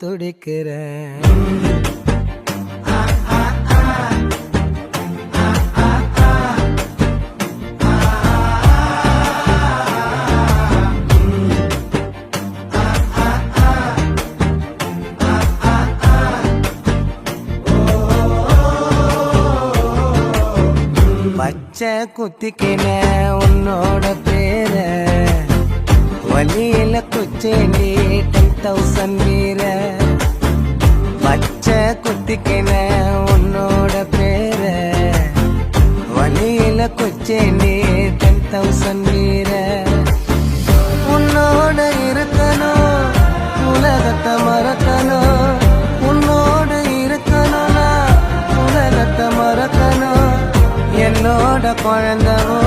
துடிக்கிறேன். பச்சை குத்திக்கின உன்னோட பேர வழியில குச்சேண்டி 10,000 வீர. பச்சை குத்திக்கின உன்னோட பேர வழியில குச்சேண்டி 10,000 வீர. உன்னோட இருக்கணும் உலகத்தை மறக்கணும், உன்னோடு இருக்கணும்னா உலகத்தை மறக்கணும். என்னோட குழந்தவோ